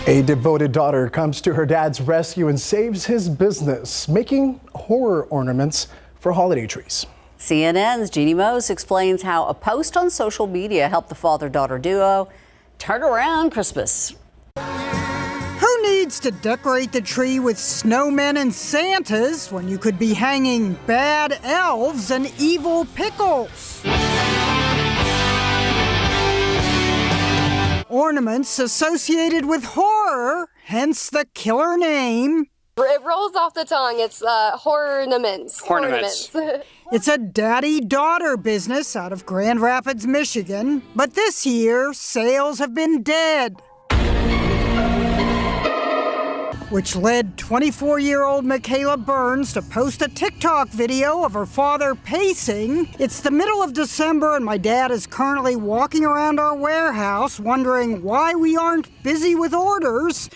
A devoted daughter comes to her dad's rescue and saves his business, making horror ornaments for holiday trees. CNN's Jeannie Mose explains how a post on social media helped the father-daughter duo turn around Christmas. Who needs to decorate the tree with snowmen and Santas when you could be hanging bad elves and evil pickles? Ornaments associated with horror, hence the killer name. It rolls off the tongue. It's horror-naments. It's a daddy-daughter business out of Grand Rapids, Michigan. But this year, sales have been dead, which led 24-year-old Michaela Burns to post a TikTok video of her father pacing. It's the middle of December and my dad is currently walking around our warehouse wondering why we aren't busy with orders.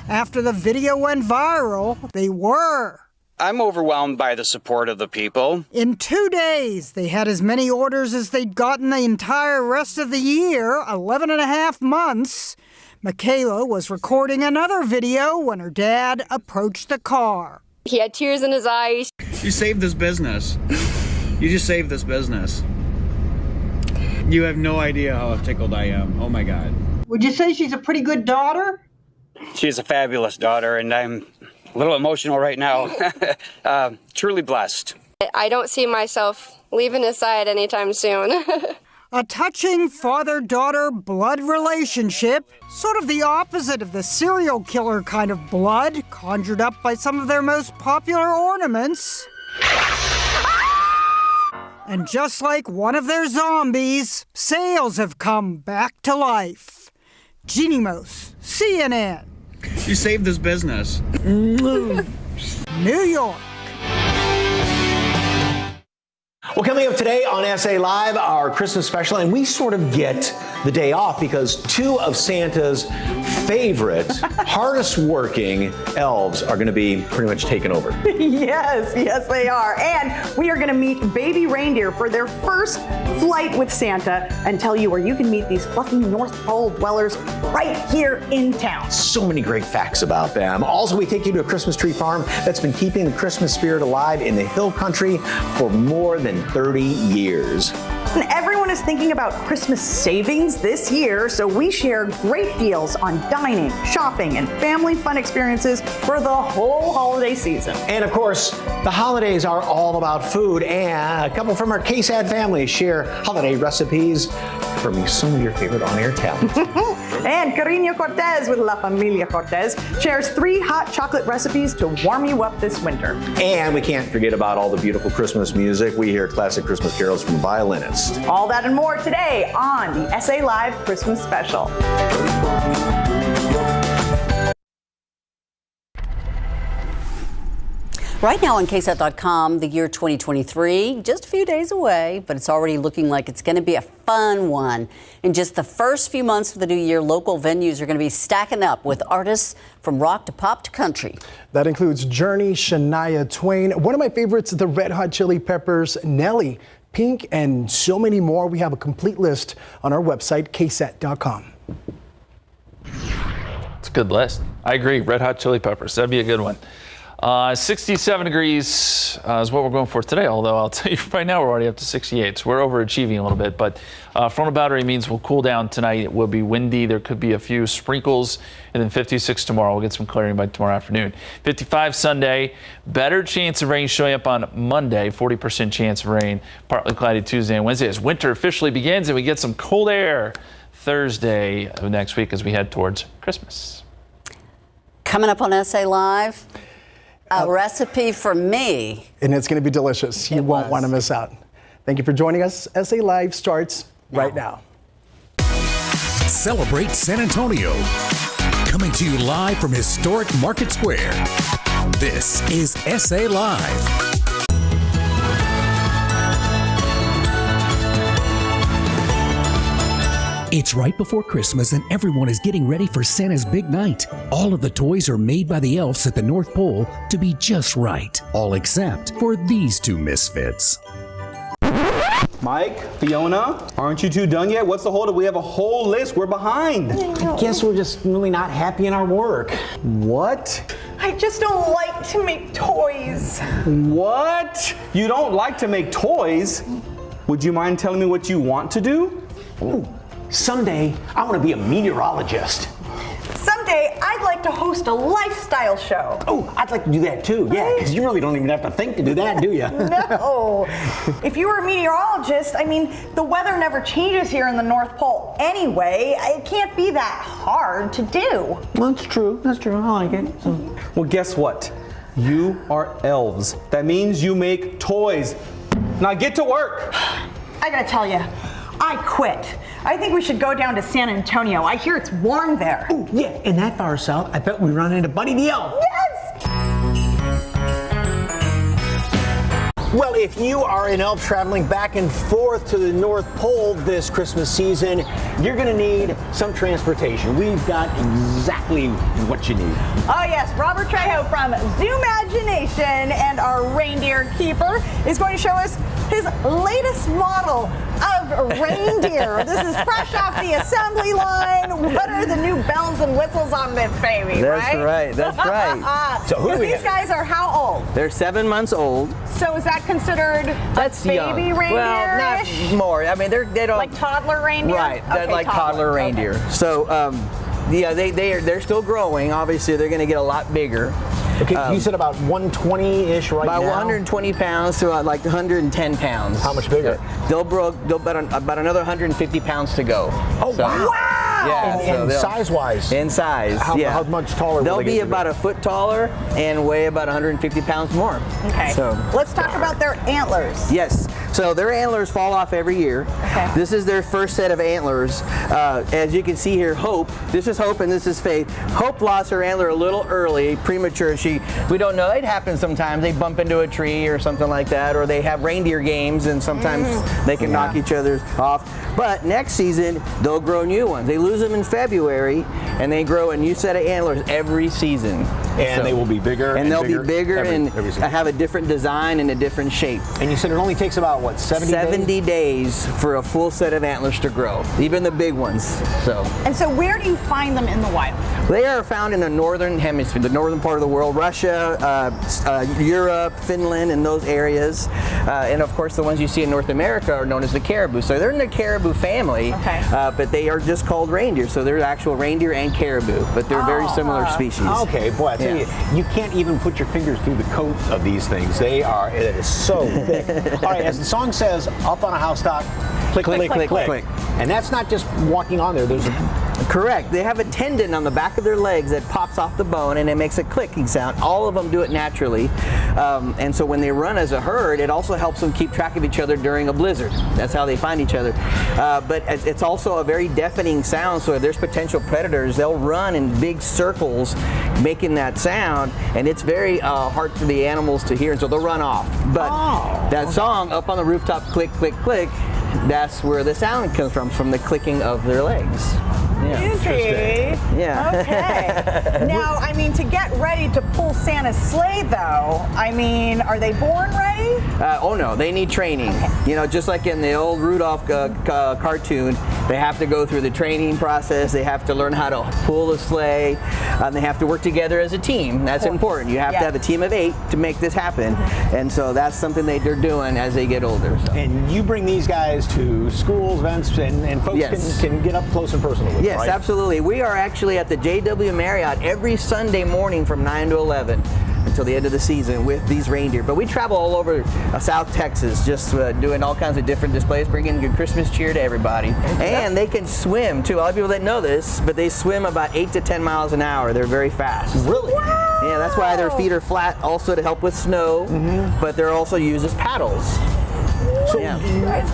After the video went viral, they were. I'm overwhelmed by the support of the people. In 2 days, they had as many orders as they'd gotten the entire rest of the year, 11 and a half months. Michaela was recording another video when her dad approached the car. He had tears in his eyes. You saved this business. You just saved this business. You have no idea how tickled I am. Oh my God. Would you say she's a pretty good daughter? She's a fabulous daughter, and I'm a little emotional right now. Truly blessed. I don't see myself leaving his side anytime soon. A touching father-daughter blood relationship, sort of the opposite of the serial killer kind of blood conjured up by some of their most popular ornaments. And just like one of their zombies, sales have come back to life. Jeannie Mose, CNN. You saved this business. New York. Well, coming up today on SA Live, our Christmas special, and we sort of get the day off because two of Santa's favorite, hardest working elves are going to be pretty much taken over. Yes, they are. And we are going to meet baby reindeer for their first flight with Santa and tell you where you can meet these fluffy North Pole dwellers right here in town. So many great facts about them. Also, we take you to a Christmas tree farm that's been keeping the Christmas spirit alive in the Hill Country for more than 30 years. And everyone is thinking about Christmas savings this year, so we share great deals on dining, shopping, and family fun experiences for the whole holiday season. And of course, the holidays are all about food, and a couple from our KSAT family share holiday recipes from some of your favorite on-air talent. And Carino Cortez with La Familia Cortez shares 3 hot chocolate recipes to warm you up this winter. And we can't forget about all the beautiful Christmas music. We hear classic Christmas carols from violinists. All that and more today on the SA Live Christmas Special. Right now on KSAT.com, the year 2023, just a few days away, but it's already looking like it's going to be a fun one. In just the first few months of the new year, local venues are going to be stacking up with artists from rock to pop to country. That includes Journey, Shania Twain, one of my favorites, the Red Hot Chili Peppers, Nelly, Pink, and so many more. We have a complete list on our website, KSAT.com. It's a good list. I agree. Red Hot Chili Peppers. That'd be a good one. 67 degrees is what we're going for today, although I'll tell you right now we're already up to 68, so we're overachieving a little bit. But frontal boundary means we'll cool down tonight. It will be windy. There could be a few sprinkles, and then 56 tomorrow. We'll get some clarity by tomorrow afternoon. 55 Sunday. Better chance of rain showing up on Monday. 40% chance of rain. Partly cloudy Tuesday and Wednesday as winter officially begins, and we get some cold air Thursday of next week as we head towards Christmas. Coming up on SA Live, a recipe for me. And it's going to be delicious. You won't want to miss out. Thank you for joining us. SA Live starts right now. Celebrate San Antonio. Coming to you live from historic Market Square. This is SA Live. It's right before Christmas and everyone is getting ready for Santa's big night. All of the toys are made by the elves at the North Pole to be just right. All except for these two misfits. Mike, Fiona, aren't you two done yet? What's the holdup? We have a whole list. We're behind. I guess we're just really not happy in our work. What? I just don't like to make toys. What? You don't like to make toys? Would you mind telling me what you want to do? Ooh, someday I want to be a meteorologist. Someday, I'd like to host a lifestyle show. Oh, I'd like to do that too. Yeah, because you really don't even have to think to do that, do you? No. If you were a meteorologist, I mean, the weather never changes here in the North Pole anyway. It can't be that hard to do. Well, that's true. That's true. I like it. So. Well, guess what? You are elves. That means you make toys. Now get to work. I gotta tell you, I quit. I think we should go down to San Antonio. I hear it's warm there. Oh, yeah, and that far south, I bet we run into Buddy the Elf. Yes! Well, if you are an elf traveling back and forth to the North Pole this Christmas season, you're going to need some transportation. We've got exactly what you need. Oh yes, Robert Trejo from Zoomagination and our reindeer keeper is going to show us his latest model of reindeer. This is fresh off the assembly line. What are the new bells and whistles on this baby, right? That's right. So who do we these have? guys are how old? They're 7 months old. So is that considered That's a baby young. reindeer? Well, not more. I mean, they don't Like toddler reindeer? Right, they're Okay, like toddler reindeer. Okay. So, yeah, they're still growing. Obviously, they're going to get a lot bigger. Okay, you said about 120-ish right About now? 120 pounds to like 110 pounds. How much bigger? They'll about another 150 pounds to go. Oh, So- wow! Yeah, so and they'll- size-wise? In size, How much taller will They'll they get be to be? about a foot taller and weigh about 150 pounds more. Okay. So, Let's talk about their antlers. yes. So their antlers fall off every year. Okay. This is their first set of antlers. As you can see here, Hope. This is Hope and this is Faith. Hope lost her antler a little early, premature. We don't know. It happens sometimes. They bump into a tree or something like that, or they have reindeer games and sometimes they can knock each other off. But next season, they'll grow new ones. They lose them in February and they grow a new set of antlers every season. And they will be bigger and they'll be bigger and every season. have a different design and a different shape. And you said it only takes about, what, 70 days for a full set of antlers to grow, even the big ones. So And so where do you find them in the wild? they are found in the northern hemisphere, the northern part of the world, Russia, Europe, Finland, and those areas. And of course, the ones you see in North America are known as the caribou. So they're in the caribou family, but they are just called reindeer. So they're actual reindeer and caribou, but they're very similar species. Okay, boy, I tell you, you can't even put your fingers through the coat of these things. It is so thick. All right, as the song says, up on a housetop, click, click, click, click, click. And that's not just walking on there. There's Correct. They have a tendon on the back of their legs that pops off the bone and it makes a clicking sound. All of them do it naturally. And so when they run as a herd, it also helps them keep track of each other during a blizzard. That's how they find each other. But it's also a very deafening sound, so if there's potential predators, they'll run in big circles making that sound, and it's very hard for the animals to hear, and so they'll run off. But that song, Up on the Rooftop, click, click, click, that's where the sound comes from the clicking of their legs. Yeah. Easy. Yeah. Okay. Now, I mean, to get ready to pull Santa's sleigh, though, I mean, are they born ready? Oh no, they need training. You know, just like in the old Rudolph cartoon, they have to go through the training process. They have to learn how to pull the sleigh. They have to work together as a team. That's important. You have to have a team of 8 to make this happen. And so that's something they're doing as they get older. So. And you bring these guys to schools, events, and folks can get up close and personal with them, Yes, right? absolutely. We are actually at the JW Marriott every Sunday morning from 9 to 11 until the end of the season with these reindeer. But we travel all over South Texas just doing all kinds of different displays, bringing good Christmas cheer to everybody. And they can swim too. A lot of people didn't know this, but they swim about 8 to 10 miles an hour. They're very fast. Really? Wow. Yeah, that's why their feet are flat also to help with snow, but they're also used as paddles. So,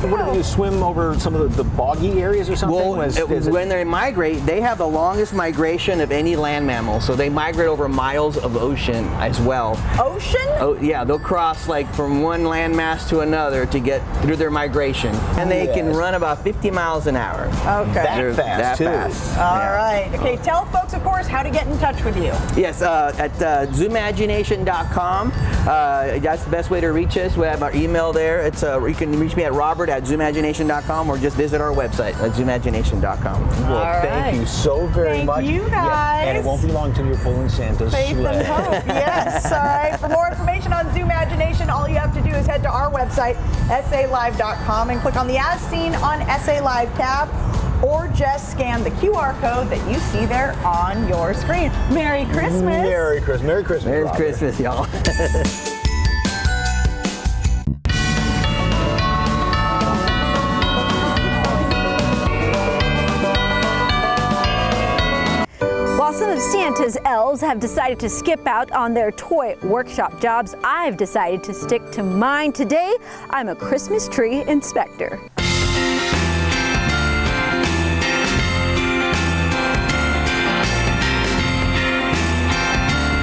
what do you swim over some of the boggy areas or something? Well, when they migrate, they have the longest migration of any land mammal. So they migrate over miles of ocean as well. Ocean? Oh, yeah, they'll cross like from one landmass to another to get through their migration. And they can run about 50 miles an hour. Okay. They're fast, too. fast. All right. Okay, tell folks, of course, how to get in touch with you. Yes, at zoomagination.com. That's the best way to reach us. We have our email there. It's you can can reach me at robert@zoomagination.com or just visit our website at zoomagination.com. Well, thank you so very much. Thank you, Yeah, guys. and it won't be long till you're pulling Santa's Faith sled. and hope, yes. All right, for more information on Zoomagination, all you have to do is head to our website, salive.com, and click on the As Seen on SA Live tab, or just scan the QR code that you see there on your screen. Merry Christmas. Merry Christmas. Merry Christmas. Merry Robert. Christmas, y'all. While some of Santa's elves have decided to skip out on their toy workshop jobs, I've decided to stick to mine. Today, I'm a Christmas tree inspector.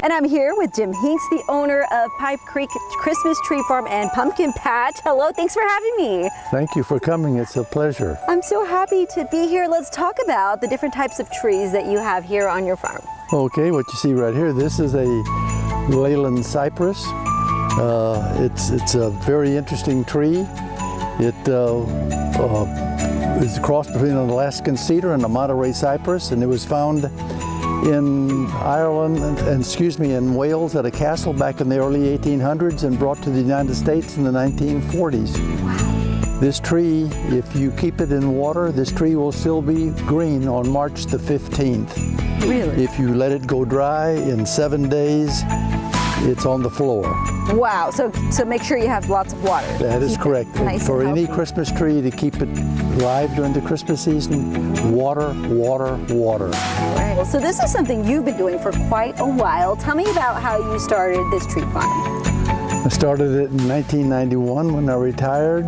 And I'm here with Jim Hinks, the owner of Pipe Creek Christmas Tree Farm and Pumpkin Patch. Hello, thanks for having me. Thank you for coming. It's a pleasure. I'm so happy to be here. Let's talk about the different types of trees that you have here on your farm. Okay, what you see right here, this is a Leyland cypress. It's a very interesting tree. It is a cross between an Alaskan cedar and a Monterey cypress, and it was found in Ireland, in Wales at a castle back in the early 1800s and brought to the United States in the 1940s. Wow. This tree, if you keep it in water, this tree will still be green on March the 15th. Really? If you let it go dry in 7 days, it's on the floor. Wow, so make sure you have lots of water. That is correct. Nice For and any healthy. Christmas tree to keep it alive during the Christmas season, water, water, water. Right. So this is something you've been doing for quite a while. Tell me about how you started this tree farm. I started it in 1991 when I retired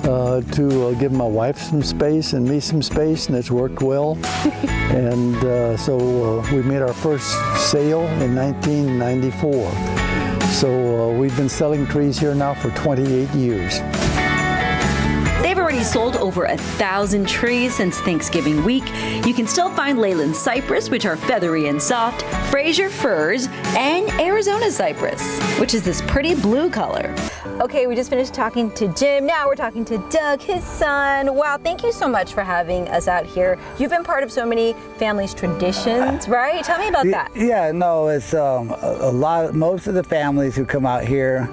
to give my wife some space and me some space, and it's worked well. And so we made our first sale in 1994. So we've been selling trees here now for 28 years. They've already sold over 1,000 trees since Thanksgiving week. You can still find Leyland cypress, which are feathery and soft, Fraser firs, and Arizona cypress, which is this pretty blue color. Okay, we just finished talking to Jim. Now we're talking to Doug, his son. Wow, thank you so much for having us out here. You've been part of so many families' traditions, right? Tell me about that. Yeah, no, it's most of the families who come out here,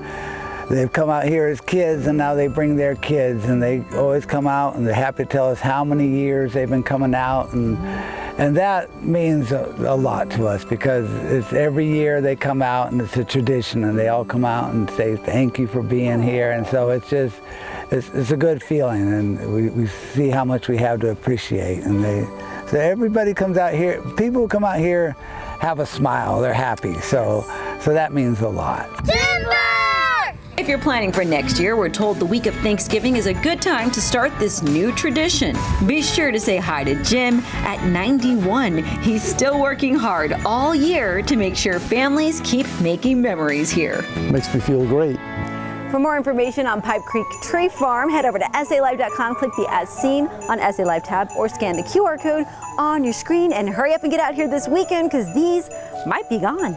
they've come out here as kids, and now they bring their kids, and they always come out and they're happy to tell us how many years they've been coming out, and that means a lot to us because it's every year they come out and it's a tradition, and they all come out and say thank you for being here, and so it's just it's a good feeling, and we see how much we have to appreciate, and so everybody comes out here. People who come out here have a smile, they're happy, so that means a lot. If you're planning for next year, we're told the week of Thanksgiving is a good time to start this new tradition. Be sure to say hi to Jim at 91. He's still working hard all year to make sure families keep making memories here. Makes me feel great. For more information on Pipe Creek Tree Farm, head over to SALive.com, click the As Seen on SA Live tab, or scan the QR code on your screen, and hurry up and get out here this weekend because these might be gone.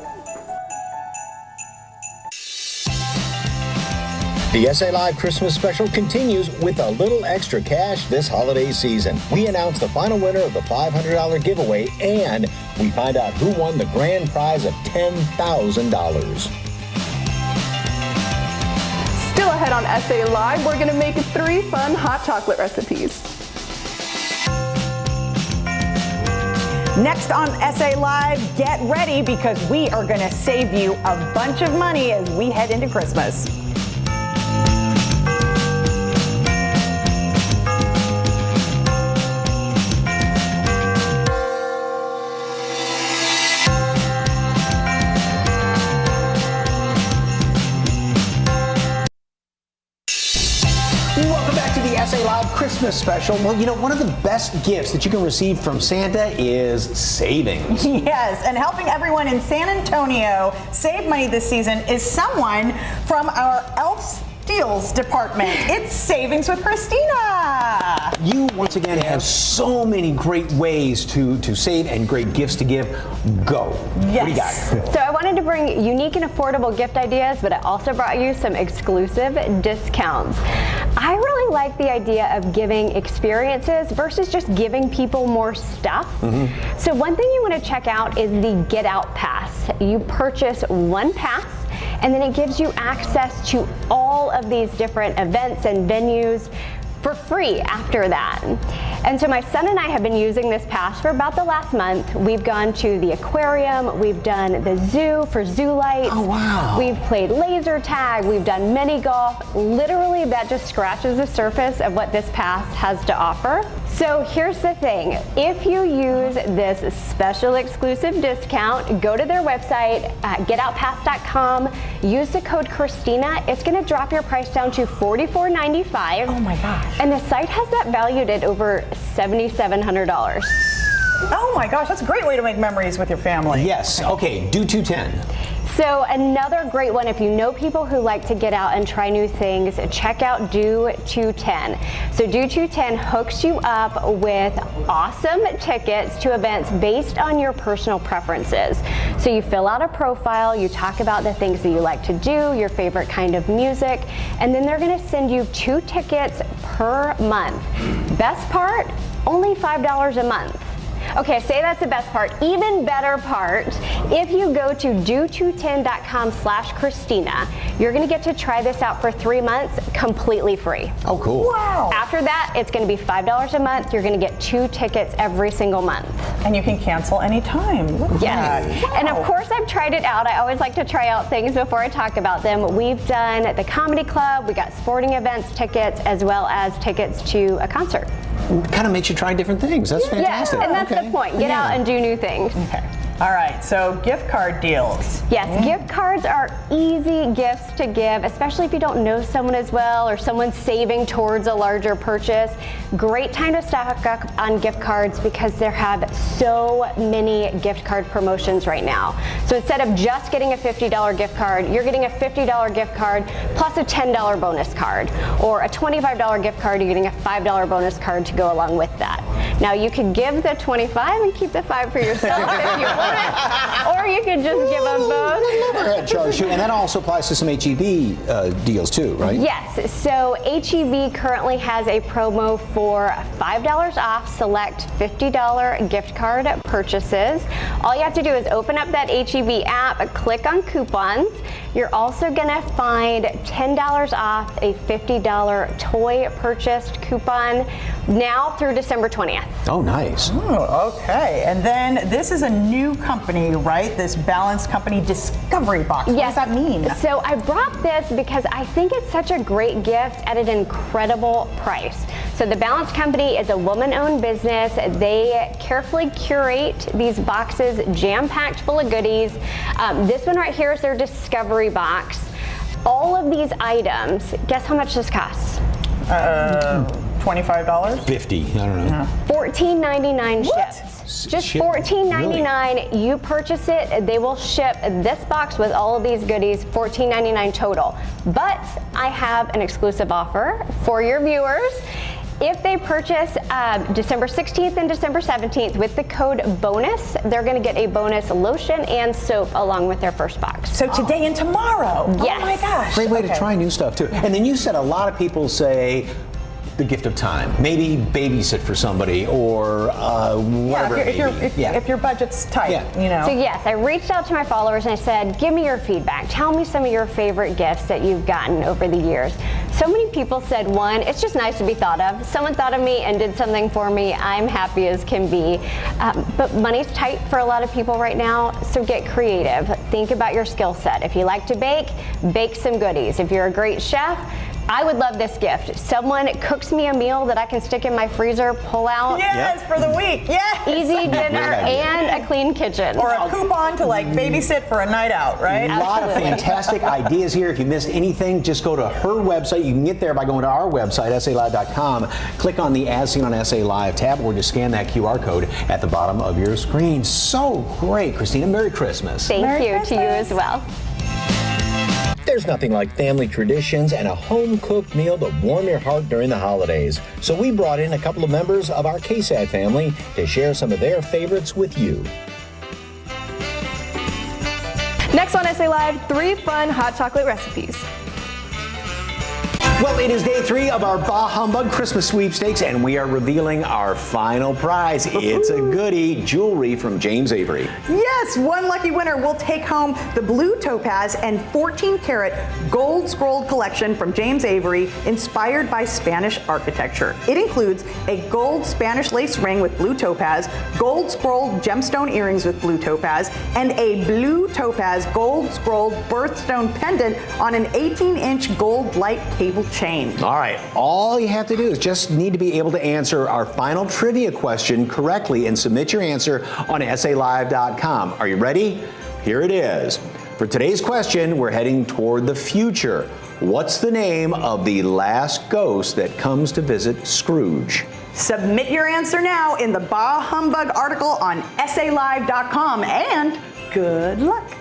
The SA Live Christmas special continues with a little extra cash this holiday season. We announce the final winner of the $500 giveaway, and we find out who won the grand prize of $10,000. Still ahead on SA Live, we're going to make 3 fun hot chocolate recipes. Next on SA Live, get ready because we are going to save you a bunch of money as we head into Christmas. Welcome back to the SA Live Christmas special. Well, you know, one of the best gifts that you can receive from Santa is savings. Yes, and helping everyone in San Antonio save money this season is someone from our Elves deals department. It's Savings with Christina. You, once again, have so many great ways to save and great gifts to give. Go. Yes. What do you got? So I wanted to bring unique and affordable gift ideas, but I also brought you some exclusive discounts. I really like the idea of giving experiences versus just giving people more stuff. So one thing you want to check out is the Get Out Pass. You purchase one pass, and then it gives you access to all of these different events and venues for free after that. And so my son and I have been using this pass for about the last month. We've gone to the aquarium, we've done the zoo for zoo lights. Oh, wow. We've played laser tag, we've done mini golf. Literally, that just scratches the surface of what this pass has to offer. So here's the thing, if you use this special exclusive discount, go to their website at getoutpass.com, use the code Christina, it's gonna drop your price down to $44.95. Oh my gosh. And the site has that valued at over $7,700. Oh my gosh, that's a great way to make memories with your family. Yes. Okay, do 210. So another great one, if you know people who like to get out and try new things, check out Do 210. So Do 210 hooks you up with awesome tickets to events based on your personal preferences. So you fill out a profile, you talk about the things that you like to do, your favorite kind of music, and then they're gonna send you 2 tickets per month. Best part, only $5 a month. Okay, say that's the best part. Even better part, if you go to do210.com/Christina, you're gonna get to try this out for 3 months completely free. Oh, cool. Wow. After that, it's gonna be $5 a month. You're gonna get 2 tickets every single month. And you can cancel anytime. Look at Yes. that. Wow. And of course, I've tried it out. I always like to try out things before I talk about them. We've done the comedy club, we got sporting events tickets, as well as tickets to a concert. Kind of makes you try different things. That's fantastic. Yeah, and that's the point. Get out and do new things. Okay. All right, so gift card deals. Yes, gift cards are easy gifts to give, especially if you don't know someone as well or someone's saving towards a larger purchase. Great time to stock up on gift cards because there have so many gift card promotions right now. So instead of just getting a $50 gift card, you're getting a $50 gift card plus a $10 bonus card, or a $25 gift card, you're getting a $5 bonus card to go along with that. Now you could give the 25 and keep the 5 for yourself if you want. Or you could just give them both. Charge you, and that also applies to some HEB deals too, right? Yes, so HEB currently has a promo for $5 off select $50 gift card purchases. All you have to do is open up that HEB app, click on coupons. You're also gonna find $10 off a $50 toy purchased coupon now through December 20th. Oh, nice. Oh, okay. And then this is a new company, right? This Balance Company Discovery Box. What does that mean? So I brought this because I think it's such a great gift at an incredible price. So the Balance Company is a woman-owned business. They carefully curate these boxes jam-packed full of goodies. This one right here is their Discovery Box. All of these items, guess how much this costs? $25? 50, I don't know. $14.99 shipped. Just $14.99. Really? You purchase it, they will ship this box with all of these goodies, $14.99 total. But I have an exclusive offer for your viewers. If they purchase December 16th and December 17th with the code BONUS, they're going to get a bonus lotion and soap along with their first box. So today and tomorrow? Yes. Oh my gosh. Great way to try new stuff too. And then you said a lot of people say the gift of time. Maybe babysit for somebody or whatever it may be. If your budget's tight, you know. So yes, I reached out to my followers and I said, give me your feedback. Tell me some of your favorite gifts that you've gotten over the years. So many people said, one, it's just nice to be thought of. Someone thought of me and did something for me. I'm happy as can be. But money's tight for a lot of people right now, so get creative. Think about your skill set. If you like to bake, bake some goodies. If you're a great chef, I would love this gift. Someone cooks me a meal that I can stick in my freezer, pull out. Yes, for the week. Yes. Easy dinner and a clean kitchen. Or a coupon to like babysit for a night out, right? A lot of fantastic ideas here. If you missed anything, just go to her website. You can get there by going to our website, SALive.com. Click on the As Seen on SA Live tab or just scan that QR code at the bottom of your screen. So great, Christina. Merry Christmas. Thank you to you as well. there's nothing like family traditions and a home-cooked meal to warm your heart during the holidays. So we brought in a couple of members of our KSAT family to share some of their favorites with you. Next on SA Live, 3 fun hot chocolate recipes. Well, it is day 3 of our Bah Humbug Christmas sweepstakes, and we are revealing our final prize. It's a goodie, jewelry from James Avery. Yes, one lucky winner will take home the blue topaz and 14-karat gold scrolled collection from James Avery, inspired by Spanish architecture. It includes a gold Spanish lace ring with blue topaz, gold scrolled gemstone earrings with blue topaz, and a blue topaz gold scrolled birthstone pendant on an 18-inch gold light cable chain. All right, all you have to do is just need to be able to answer our final trivia question correctly and submit your answer on SALive.com. Are you ready? Here it is. For today's question, we're heading toward the future. What's the name of the last ghost that comes to visit Scrooge? Submit your answer now in the Bah Humbug article on SALive.com, and good luck.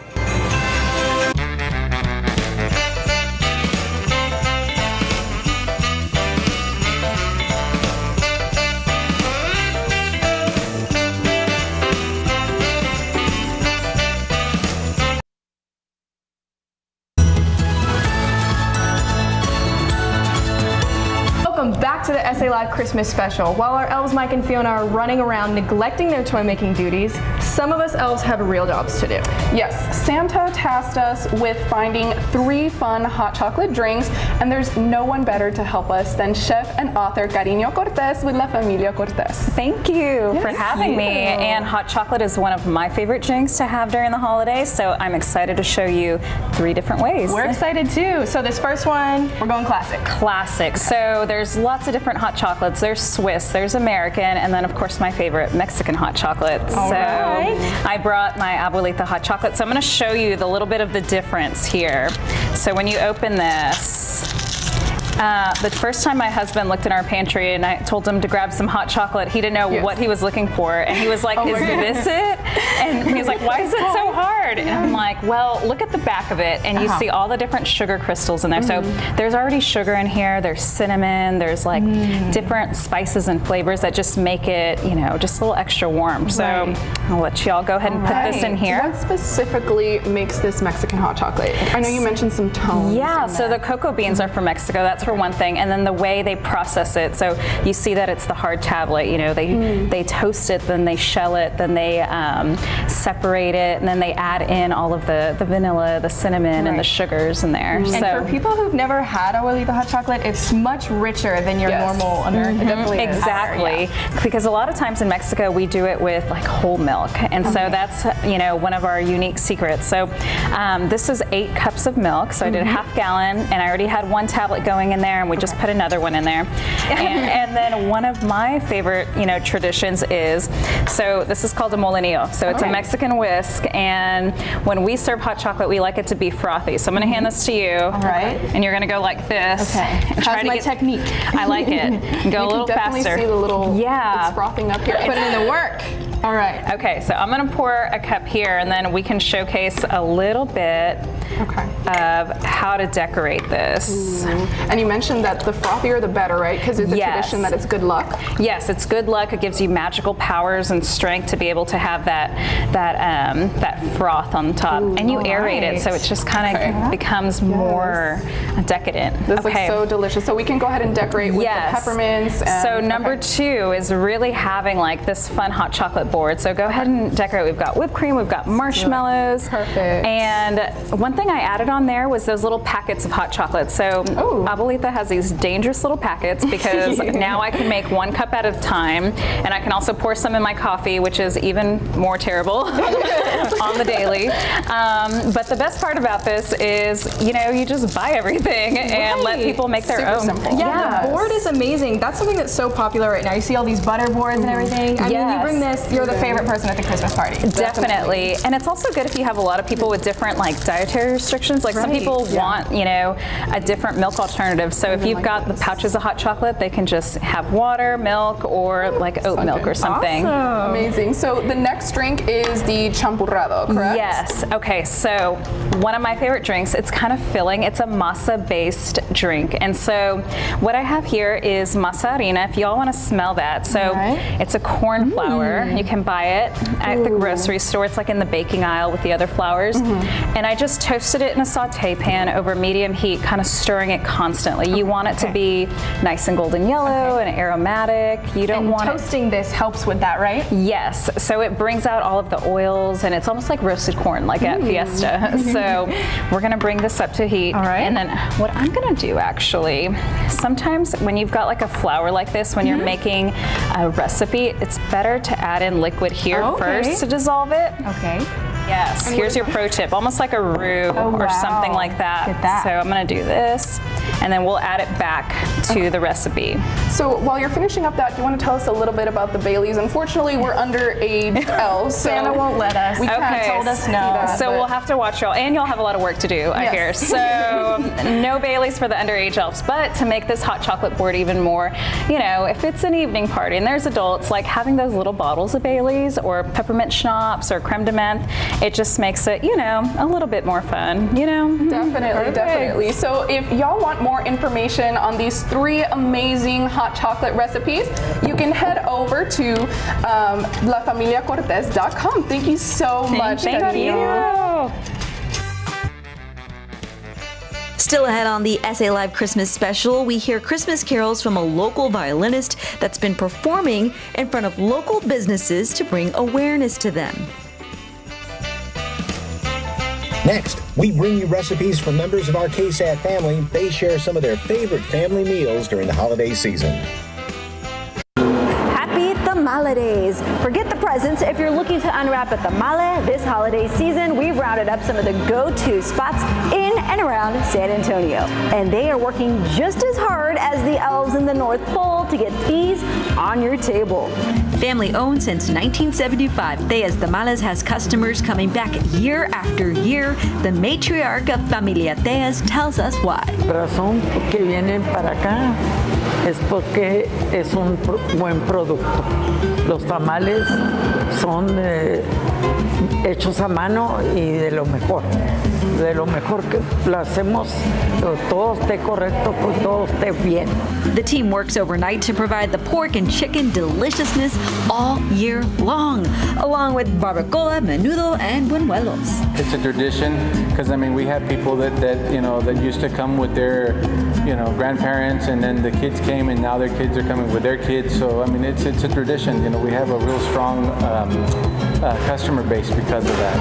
Welcome back to the SA Live Christmas special. While our elves Mike and Fiona are running around neglecting their toy making duties, some of us elves have real jobs to do. Yes, Santa tasked us with finding 3 fun hot chocolate drinks, and there's no one better to help us than chef and author Cariño Cortés with La Familia Cortés. Thank you for having me. And hot chocolate is one of my favorite drinks to have during the holidays, so I'm excited to show you 3 different ways. We're excited too. So this first one, we're going classic. Classic. So there's lots of different hot chocolates. There's Swiss, there's American, and then of course my favorite, Mexican hot chocolate. All right. I brought my Abuelita hot chocolate, so I'm going to show you the little bit of the difference here. So when you open this, the first time my husband looked in our pantry and I told him to grab some hot chocolate, he didn't know what he was looking for, and he was like, is this it? And he was like, why is it so hard? And I'm like, well, look at the back of it, and you see all the different sugar crystals in there. So there's already sugar in here, there's cinnamon, there's like different spices and flavors that just make it, you know, just a little extra warm. So I'll let y'all go ahead and put this in here. What specifically makes this Mexican hot chocolate? I know you mentioned some tones. Yeah, so the cocoa beans are from Mexico, that's for one thing, and then the way they process it. So you see that it's the hard tablet, you know, they toast it, then they shell it, then they separate it, and then they add in all of the vanilla, the cinnamon, and the sugars in there. And for people who've never had Abuelita hot chocolate, it's much richer than your normal American. It definitely is. Exactly, because a lot of times in Mexico we do it with like whole milk, and so that's, you know, one of our unique secrets. So this is 8 cups of milk, so I did a half gallon, and I already had 1 tablet going in there, and we just put another one in there. And then one of my favorite, you know, traditions is, so this is called a molinillo. So it's a Mexican whisk, and when we serve hot chocolate, we like it to be frothy. So I'm going to hand this to you. All right. And you're going to go like this. Okay. How's my technique? I like it. Go a little faster. You can definitely see the little, it's frothing up here. Put it in the work. All right. Okay, so I'm going to pour a cup here, and then we can showcase a little bit of how to decorate this. And you mentioned that the frothier the better, right? Because it's a tradition that it's good luck. Yes, it's good luck. It gives you magical powers and strength to be able to have that froth on top. And you aerate it, so it just kind of becomes more decadent. This looks so delicious. So we can go ahead and decorate with the peppermints. And, so number 2 is really having like this fun hot chocolate board. So go ahead and decorate. We've got whipped cream, we've got marshmallows. Perfect. And one thing I added on there was those little packets of hot chocolate. So Abuelita has these dangerous little packets because now I can make 1 cup at a time, and I can also pour some in my coffee, which is even more terrible on the daily. But the best part about this is, you know, you just buy everything and let people make their own. Simple. Yeah, the board is amazing. That's something that's so popular right now. You see all these butter boards and everything. I mean, you bring this, you're the favorite person at the Christmas party. Definitely. And it's also good if you have a lot of people with different like dietary restrictions. Like some people want, you know, a different milk alternative. So if you've got the pouches of hot chocolate, they can just have water, milk, or like oat milk or something. Awesome. Amazing. So the next drink is the champurrado, correct? Yes. Okay, so one of my favorite drinks, it's kind of filling. It's a masa-based drink. And so what I have here is masa harina, if y'all want to smell that. So it's a corn flour. You can buy it at the grocery store. It's like in the baking aisle with the other flours. And I just toasted it in a saute pan over medium heat, kind of stirring it constantly. You want it to be nice and golden yellow and aromatic. You don't want toasting this helps with that, right? Yes. So it brings out all of the oils, and it's almost like roasted corn, like at Fiesta. So we're gonna bring this up to heat. All right. And then what I'm gonna do actually, sometimes when you've got like a flour like this, when you're making a recipe, it's better to add in liquid here first to dissolve it. Okay. Yes, here's your pro tip, almost like a roux or something like that. Get that. So I'm gonna do this, and then we'll add it back to the recipe. So while you're finishing up that, do you want to tell us a little bit about the Baileys? Unfortunately, we're underage elves, so Santa won't let us. We can't told us no. So we'll have to watch y'all, and y'all have a lot of work to do, I hear. So no Baileys for the underage elves, but to make this hot chocolate board even more, you know, if it's an evening party and there's adults, like having those little bottles of Baileys or peppermint schnapps or creme de menthe, it just makes it, you know, a little bit more fun, you know? Definitely, definitely. So if y'all want more information on these 3 amazing hot chocolate recipes, you can head over to lafamiliacortez.com. Thank you so much. Thank you. Still ahead on the SA Live Christmas special, we hear Christmas carols from a local violinist that's been performing in front of local businesses to bring awareness to them. Next, we bring you recipes from members of our KSAT family. They share some of their favorite family meals during the holiday season. Happy Tamale-days. Forget the presents. If you're looking to unwrap a tamale this holiday season, we've rounded up some of the go-to spots in and around San Antonio. And they are working just as hard as the elves in the North Pole to get these on your table. Family owned since 1975, Thea's Tamales has customers coming back year after year. The matriarch of Familia Thea's tells us why. La razón que vienen para acá es porque es un buen producto. Los tamales son hechos a mano y de lo mejor que lo hacemos, todo esté correcto, todo esté bien. The team works overnight to provide the pork and chicken deliciousness all year long, along with barbacoa, menudo, and buñuelos. It's a tradition because I mean we have people that you know that used to come with their grandparents, and then the kids came, and now their kids are coming with their kids. So I mean it's a tradition. You know, we have a real strong customer base because of that.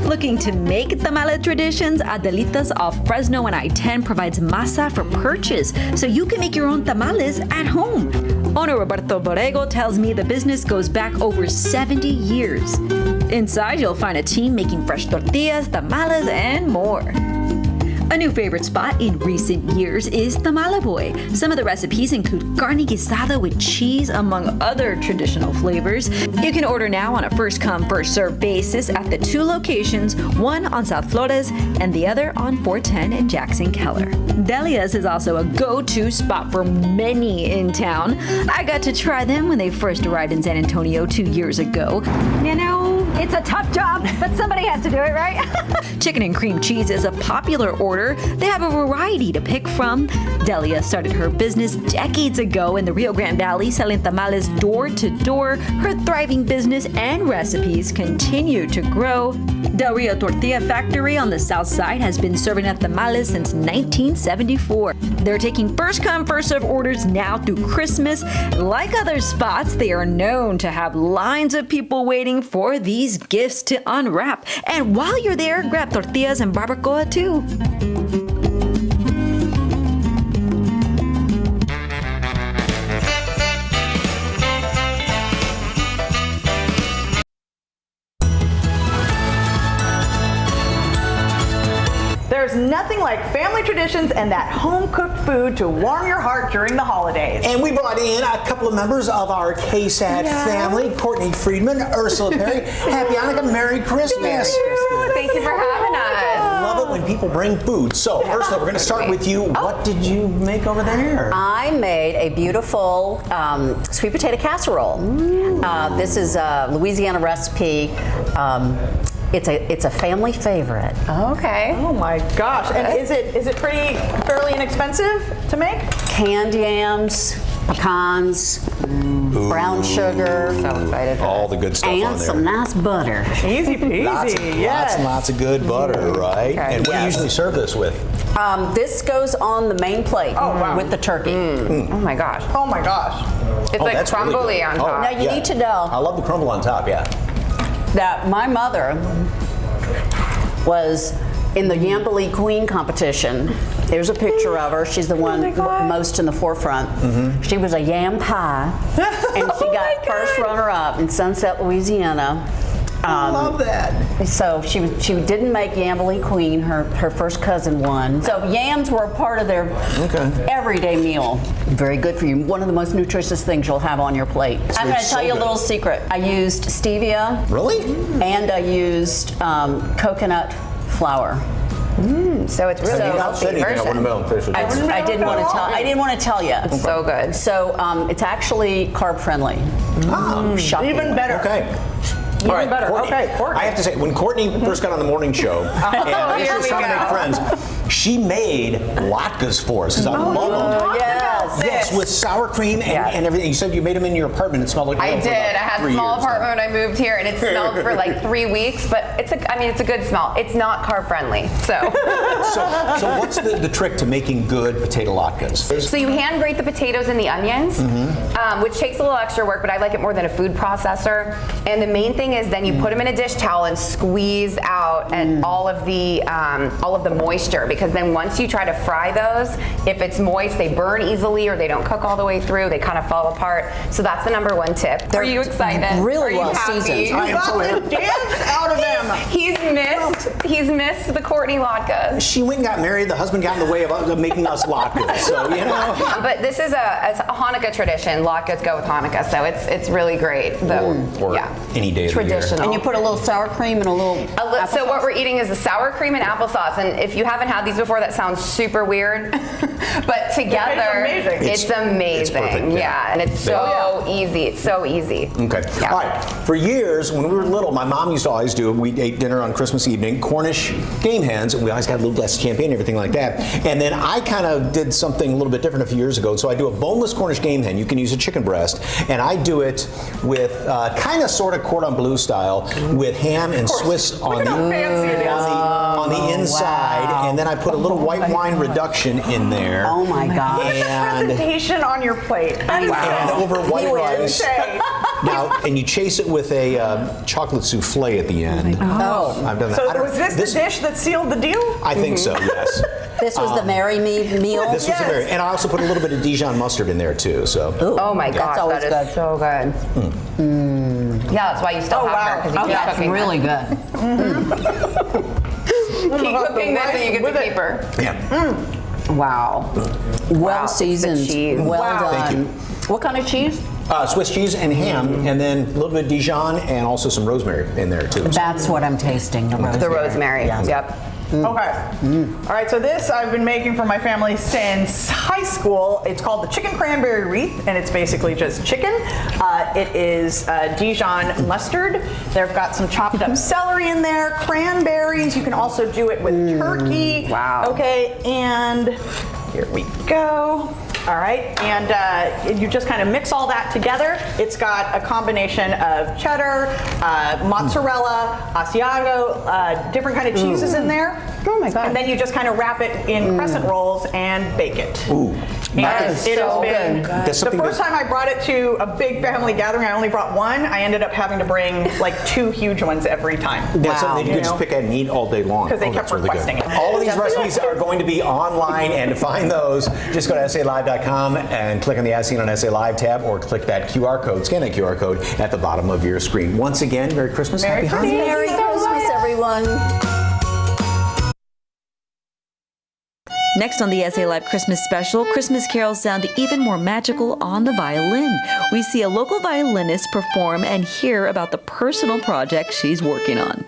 Looking to make tamale traditions, Adelitas off Fresno and I-10 provides masa for purchase, so you can make your own tamales at home. Owner Roberto Borrego tells me the business goes back over 70 years. Inside, you'll find a team making fresh tortillas, tamales, and more. A new favorite spot in recent years is Tamale Boy. Some of the recipes include carne guisada with cheese, among other traditional flavors. You can order now on a first-come, first-served basis at the 2 locations, one on South Flores and the other on 410 and Jackson Keller. Delia's is also a go-to spot for many in town. I got to try them when they first arrived in San Antonio 2 years ago. You know, it's a tough job, but somebody has to do it, right? Chicken and cream cheese is a popular order. They have a variety to pick from. Delia started her business decades ago in the Rio Grande Valley, selling tamales door to door. Her thriving business and recipes continue to grow. Del Rio Tortilla Factory on the south side has been serving up tamales since 1974. They're taking first-come, first-served orders now through Christmas. Like other spots, they are known to have lines of people waiting for these gifts to unwrap. And while you're there, grab tortillas and barbacoa too. There's nothing like family traditions and that home-cooked food to warm your heart during the holidays. And we brought in a couple of members of our KSAT family, Courtney Friedman, Ursula Perry. Happy Hanukkah, Merry Christmas. Merry Christmas. Thank you for having us. I love it when people bring food. So, Ursula, we're going to start with you. What did you make over there? I made a beautiful sweet potato casserole. This is a Louisiana recipe. It's a family favorite. Okay. Oh my gosh. And is it fairly inexpensive to make? Canned yams, pecans, brown sugar. So excited for all the good stuff on there. And some nice butter. Easy peasy. Lots and lots of good butter, right? Okay. And what do you usually serve this with? This goes on the main plate with the turkey. Oh my gosh. Oh my gosh. It's like that's really crumbly good. on top. Now you need to know I love the crumble on top, yeah. that my mother was in the Yambly Queen competition. There's a picture of her. She's the one most in the forefront. She was a yam pie, and she got first runner-up in Sunset, Louisiana. I love that. So she didn't make Yambly Queen. Her first cousin won. So yams were a part of their everyday meal. Very good for you. One of the most nutritious things you'll have on your plate. I'm going to tell you a little secret. I used stevia. Really? And I used coconut flour. So it's really healthy version. I didn't want to tell you. It's so good. So it's actually carb friendly. Even better. Okay. Even All right, better. Courtney. Okay, Courtney. I have to say, when Courtney first got on the morning show, and she was trying to make friends, she made latkes for us, because I love them. Yes, with sour cream and everything. You said you made them in your apartment. It smelled like I did. I had a small apartment when I moved here, and it smelled for like 3 weeks. But it's a good smell. It's not carb friendly. So what's the trick to making good potato latkes? So you hand grate the potatoes and the onions, which takes a little extra work, but I like it more than a food processor. And the main thing is then you put them in a dish towel and squeeze out and all of the moisture, because then once you try to fry those, if it's moist, they burn easily or they don't cook all the way through. They kind of fall apart. So that's the number one tip. Are you excited? Really well seasoned. You got the dance out of them. He's missed the Courtney latkes. She went and got married. The husband got in the way of making us latkes. So you know. But this is a Hanukkah tradition. Latkes go with Hanukkah, so it's really great. Or any day of the year. Traditional. And you put a little sour cream and a little so what we're eating is the sour cream and applesauce. And if you haven't had these before, that sounds super weird. But together, it's amazing. It's perfect, yeah, and it's so easy. It's so easy. Okay. Yeah. All right. For years, when we were little, my mom used to always do, we ate dinner on Christmas evening, Cornish game hens, and we always got a little glass of champagne and everything like that. And then I kind of did something a little bit different a few years ago. So I do a boneless Cornish game hen. You can use a chicken breast. And I do it with kind of sort of cordon bleu style with ham and Swiss on the inside. And then I put a little white wine reduction in there. Oh my God. And Presentation on your plate. and over white rice. Now, and you chase it with a chocolate souffle at the end. Oh. I've done that. So was this the dish that sealed the deal? I think so, yes. This was the Marry Me meal? This was the Marry. And I also put a little bit of Dijon mustard in there, too. So. Oh my gosh, that is so good. Yeah, that's why you still have her, because you keep That's cooking really good. Keep cooking this and you get to keep her. Yeah. Wow. Well seasoned. Cheese. Well done. Thank you. What kind of cheese? Swiss cheese and ham, and then a little bit of Dijon and also some rosemary in there, too. That's what I'm tasting, the rosemary. The rosemary, yep. Okay. All right, so this I've been making for my family since high school. It's called the chicken cranberry wreath, and it's basically just chicken. It is Dijon mustard. They've got some chopped up celery in there, cranberries. You can also do it with turkey. Wow. Okay, and here we go. All right, and you just kind of mix all that together. It's got a combination of cheddar, mozzarella, Asiago, different kind of cheeses in there. Oh my God. And then you just kind of wrap it in crescent rolls and bake it. Ooh. And it has been That's the something first time I brought it to a big family gathering. I only brought one. I ended up having to bring like 2 huge ones every time. That's something you can just pick and eat all day long. Because they kept that's really requesting good. it. All of these recipes are going to be online, and to find those, just go to SALive.com and click on the As Seen on SA Live tab, or click that QR code, scan that QR code at the bottom of your screen. Once again, Merry Christmas, Happy Hanukkah. Merry Christmas, everyone. Next on the SA Live Christmas special, Christmas carols sound even more magical on the violin. We see a local violinist perform and hear about the personal project she's working on.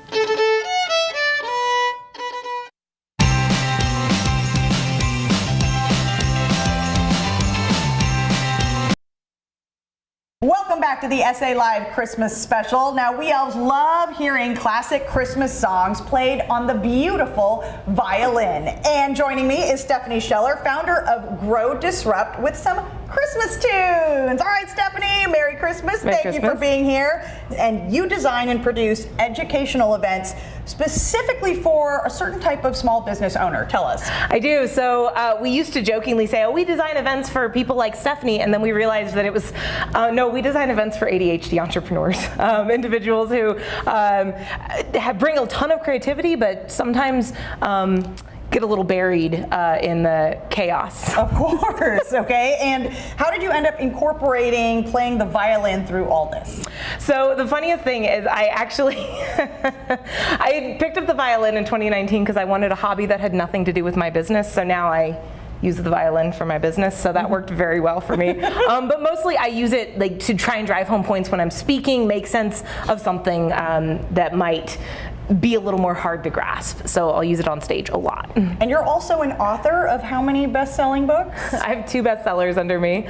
Welcome back to the SA Live Christmas special. Now, we elves love hearing classic Christmas songs played on the beautiful violin. And joining me is Stephanie Scheller, founder of Grow Disrupt, with some Christmas tunes. All right, Stephanie, Merry Christmas. Thank you for being here. And you design and produce educational events specifically for a certain type of small business owner. Tell us. I do. So we used to jokingly say, oh, we design events for people like Stephanie, and then we realized that it was, no, we design events for ADHD entrepreneurs, individuals who bring a ton of creativity, but sometimes get a little buried in the chaos. Of course, okay. And how did you end up incorporating playing the violin through all this? So the funniest thing is I actually, I picked up the violin in 2019 because I wanted a hobby that had nothing to do with my business. So now I use the violin for my business, so that worked very well for me. But mostly I use it like to try and drive home points when I'm speaking, make sense of something that might be a little more hard to grasp. So I'll use it on stage a lot. And you're also an author of how many best-selling books? I have 2 bestsellers under me.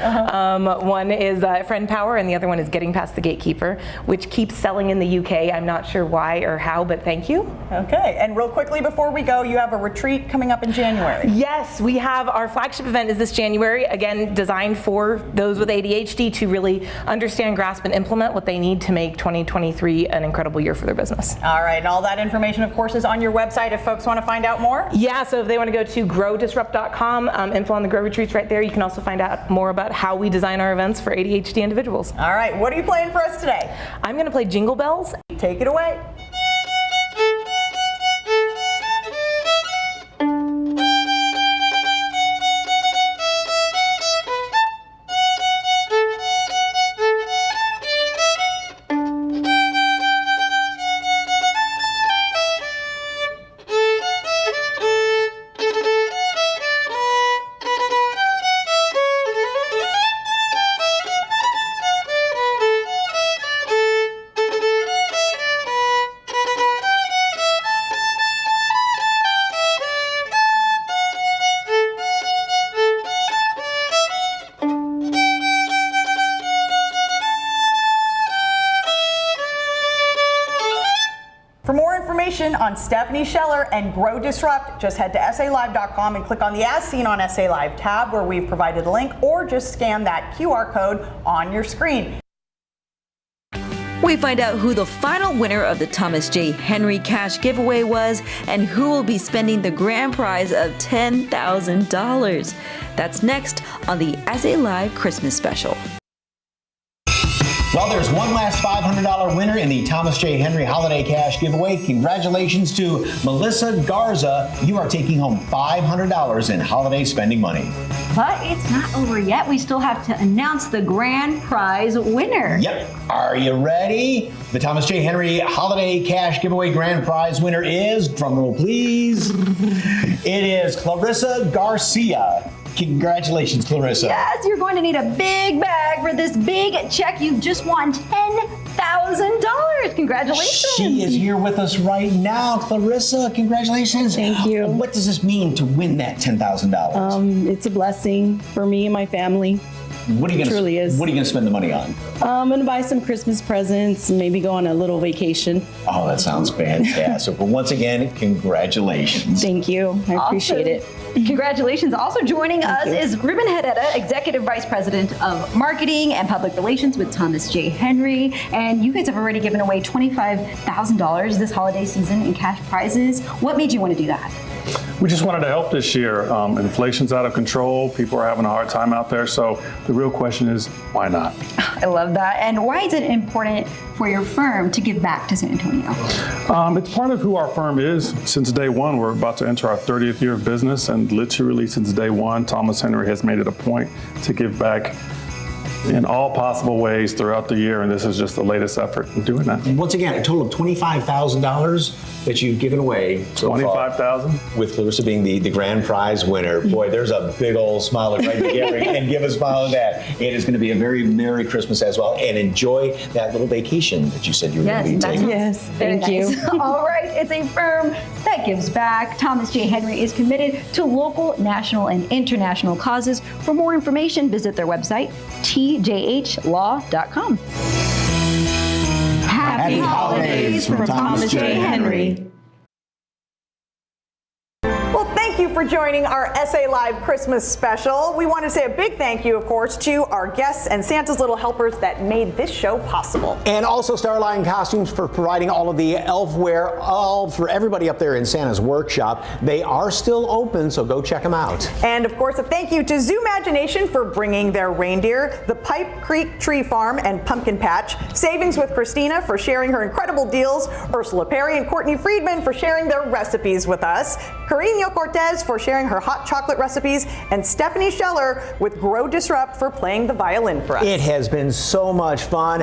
One is Friend Power, and the other one is Getting Past the Gatekeeper, which keeps selling in the UK. I'm not sure why or how, but thank you. Okay, and real quickly before we go, you have a retreat coming up in January. Yes, we have our flagship event is this January, again, designed for those with ADHD to really understand, grasp, and implement what they need to make 2023 an incredible year for their business. All right, and all that information, of course, is on your website if folks want to find out more. Yeah, so if they want to go to growdisrupt.com, info on the Grow Retreats right there. You can also find out more about how we design our events for ADHD individuals. All right, what are you playing for us today? I'm going to play Jingle Bells. Take it away. For more information on Stephanie Scheller and Grow Disrupt, just head to SALive.com and click on the As Seen on SA Live tab where we've provided a link, or just scan that QR code on your screen. We find out who the final winner of the Thomas J. Henry Cash giveaway was and who will be spending the grand prize of $10,000. That's next on the SA Live Christmas Special. Well, there's one last $500 winner in the Thomas J. Henry Holiday Cash giveaway. Congratulations to Melissa Garza. You are taking home $500 in holiday spending money. But it's not over yet. We still have to announce the grand prize winner. Yep. Are you ready? The Thomas J. Henry Holiday Cash giveaway grand prize winner is, drumroll please, it is Clarissa Garcia. Congratulations, Clarissa. Yes, you're going to need a big bag for this big check. You just won $10,000. Congratulations. She is here with us right now. Clarissa, congratulations. Thank you. What does this mean to win that $10,000? It's a blessing for me and my family. What are you gonna, truly is. What are you going to spend the money on? I'm going to buy some Christmas presents and maybe go on a little vacation. Oh, that sounds fantastic. But once again, congratulations. Thank you. I appreciate it. Congratulations. Also joining us is Ruben Herrera, Executive Vice President of Marketing and Public Relations with Thomas J. Henry. And you guys have already given away $25,000 this holiday season in cash prizes. What made you want to do that? We just wanted to help this year. Inflation's out of control. People are having a hard time out there. So the real question is, why not? I love that. And why is it important for your firm to give back to San Antonio? It's part of who our firm is. Since day one, we're about to enter our 30th year of business. And literally since day one, Thomas Henry has made it a point to give back in all possible ways throughout the year, and this is just the latest effort in doing that. And once again, a total of $25,000 that you've given away. So $25,000. With Clarissa being the grand prize winner. Boy, there's a big old smile right together, and give a smile to that. It is going to be a very Merry Christmas as well, and enjoy that little vacation that you said you were going to be taking. Yes, thank you. All right, it's a firm that gives back. Thomas J. Henry is committed to local, national, and international causes. For more information, visit their website, tjhlaw.com. Happy holidays from Thomas J. Henry. Well, thank you for joining our SA Live Christmas special. We want to say a big thank you, of course, to our guests and Santa's little helpers that made this show possible. And also Starline Costumes for providing all of the elf wear for everybody up there in Santa's workshop. They are still open, so go check them out. And of course, a thank you to Zoomagination for bringing their reindeer, the Pipe Creek Tree Farm and Pumpkin Patch, Savings with Christina for sharing her incredible deals, Ursula Perry and Courtney Friedman for sharing their recipes with us, Carino Cortez for sharing her hot chocolate recipes, and Stephanie Scheller with Grow Disrupt for playing the violin for us. It has been so much fun.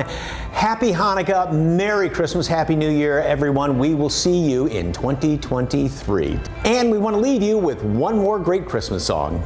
Happy Hanukkah, Merry Christmas, Happy New Year, everyone. We will see you in 2023. And we want to leave you with one more great Christmas song.